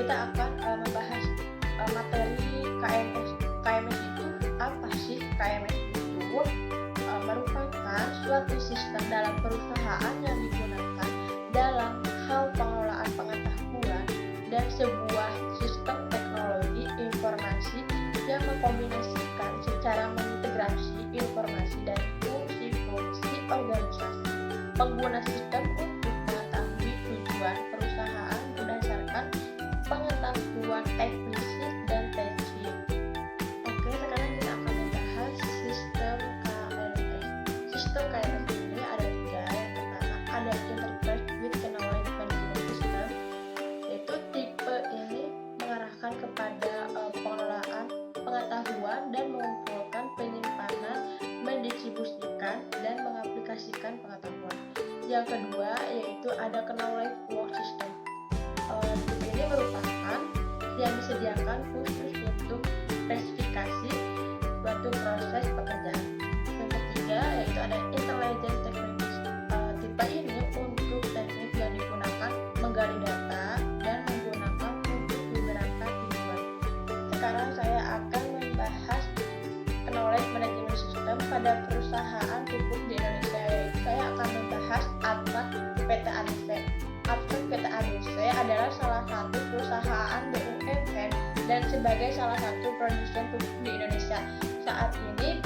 kita akan membahas materi KMS. KMS itu apa sih? KMS itu merupakan suatu sistem dalam perusahaan yang digunakan dalam hal pengelolaan pengetahuan dan sebuah sistem teknologi informasi yang mengkombinasikan secara mengintegrasi informasi dari fungsi-fungsi organisasi. Pengguna sistem untuk mengetahui tujuan perusahaan berdasarkan pengetahuan eksplisit dan tacit. Oke, sekarang kita akan membahas sistem KMS. Sistem KMS ini ada 3. Yang pertama ada Enterprise with Knowledge Management System, yaitu tipe ini mengarahkan kepada pengelolaan pengetahuan dan mengumpulkan, penyimpanan, mendistribusikan, dan mengaplikasikan pengetahuan. Yang kedua yaitu ada Knowledge Work System. Tipe ini merupakan yang disediakan khusus untuk spesifikasi suatu proses pekerjaan. Yang ketiga yaitu ada Intelligent Techniques. Tipe ini untuk teknik yang digunakan menggali data dan menggunakan untuk beberapa tujuan. Sekarang saya akan membahas Knowledge Management System pada perusahaan pupuk di Indonesia, yaitu saya akan membahas Abstrak PT ADC. Abstrak PT ADC adalah salah satu perusahaan BUMN dan sebagai salah satu produsen pupuk di Indonesia. Saat ini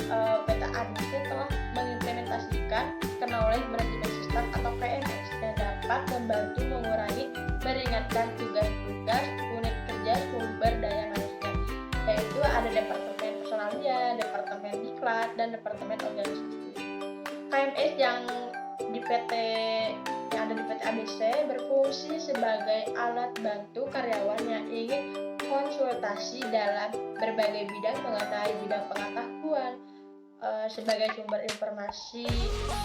PT ADC telah mengimplementasikan Knowledge Management System atau KMS yang dapat membantu mengurangi, meringankan tugas-tugas unit kerja sumber daya manusia, yaitu ada departemen personalia, departemen diklat, dan departemen organisasi. KMS yang ada di PT ADC berfungsi sebagai alat bantu karyawan yang ingin konsultasi dalam berbagai bidang mengenai bidang pengetahuan, sebagai sumber informasi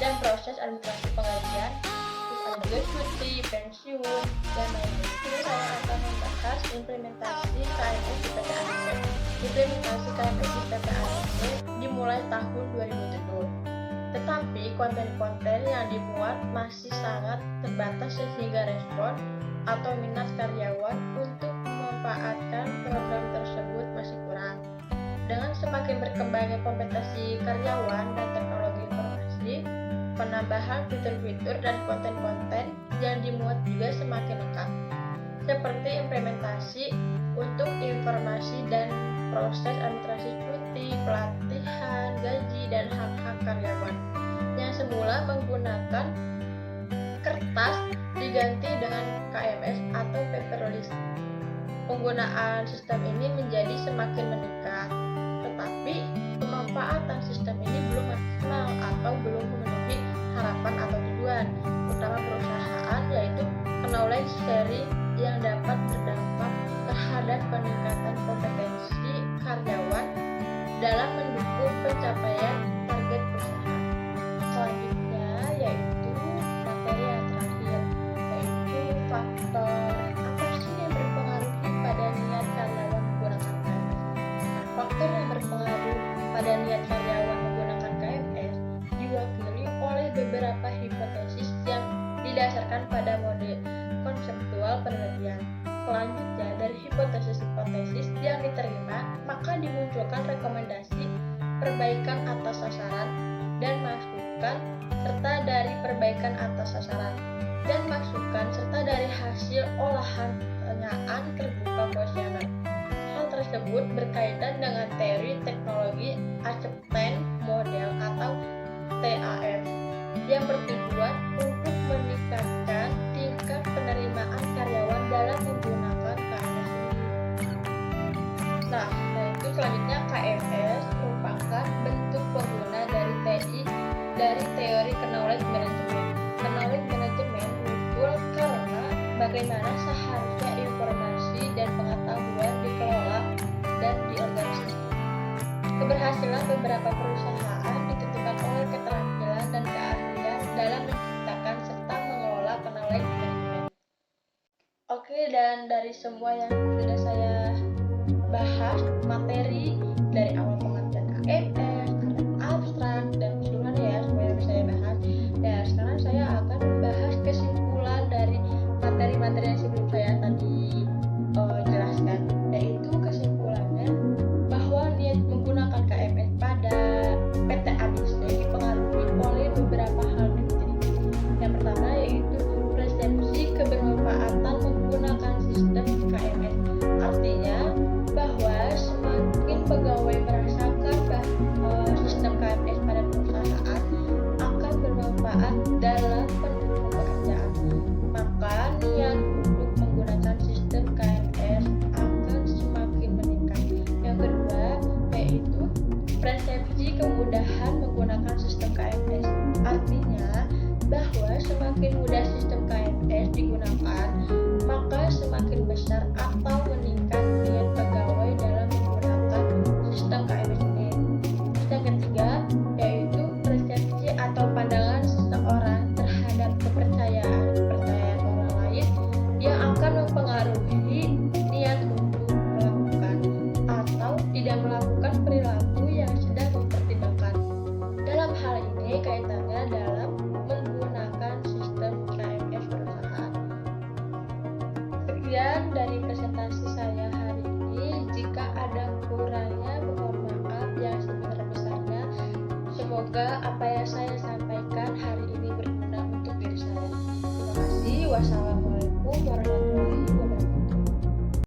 dan proses administrasi pengajian. Terus ada juga cuti, pensiun, dan lain-lain. Jadi saya akan membahas implementasi KMS di PT ADC. Implementasi KMS di PT ADC dimulai tahun 2007. Tetapi konten-konten yang dimuat masih sangat terbatas sehingga respon atau minat karyawan untuk memanfaatkan program tersebut masih kurang. Dengan semakin berkembangnya kompetensi karyawan dan teknologi informasi, penambahan fitur-fitur dan konten-konten yang dimuat juga semakin lengkap, seperti implementasi untuk informasi dan proses administrasi cuti, pelatihan, gaji, dan hak-hak karyawan yang semula menggunakan kertas diganti dengan KMS atau paperless. Penggunaan sistem ini menjadi semakin meningkat, tetapi pemanfaatan sistem ini belum maksimal atau belum memenuhi harapan atau tujuan utama perusahaan, yaitu knowledge sharing yang dapat berdampak terhadap peningkatan kompetensi karyawan dalam mendukung pencapaian target perusahaan. Selanjutnya yaitu materi yang terakhir, yaitu faktor apa sih yang berpengaruh pada niat karyawan menggunakan KMS. Nah, faktor yang berpengaruh pada niat karyawan menggunakan KMS diwakili oleh beberapa hipotesis yang didasarkan pada model konseptual penelitian. Selanjutnya, dari hipotesis-hipotesis yang diterima, maka dimunculkan rekomendasi perbaikan atas sasaran dan masukan, serta dari perbaikan atas sasaran dan masukan, serta dari hasil olahan pertanyaan terbuka kuesioner. Hal tersebut berkaitan dengan teori teknologi acceptance model atau TAF yang bertujuan untuk meningkatkan tingkat penerimaan karyawan dalam menggunakan KMS ini. Nah, itu selanjutnya KMS merupakan bentuk pengguna dari teori knowledge management. Knowledge management muncul karena bagaimana seharusnya informasi dan pengetahuan dikelola dan diorganisasi. Keberhasilan beberapa perusahaan ditentukan oleh keterampilan dan keahlian dalam menciptakan serta mengelola knowledge management. Oke, dan dari semua yang sudah saya bahas, materi dari awal pengertian KMS, abstrak, dan keseluruhan ya, semua yang saya bahas. Ya, sekarang saya akan membahas kesimpulan dari materi-materi yang sebelum saya tadi persepsi kemudahan menggunakan sistem KMS. Artinya bahwa semakin mudah sistem KMS digunakan, maka semakin besar atau meningkat niat pegawai dalam menggunakan sistem KMS ini. Yang ketiga, yaitu persepsi atau pandangan seseorang terhadap kepercayaan orang lain yang akan mempengaruhi niat untuk melakukan atau tidak melakukan perilaku yang sedang dipertimbangkan. Dalam hal ini kaitannya dalam menggunakan sistem KMS perusahaan. Sekian dari presentasi saya hari ini. Jika ada kurangnya, mohon maaf yang sebesar-besarnya. Semoga apa yang saya sampaikan hari ini berguna untuk diri saya. Terima kasih. Wassalamualaikum warahmatullahi wabarakatuh.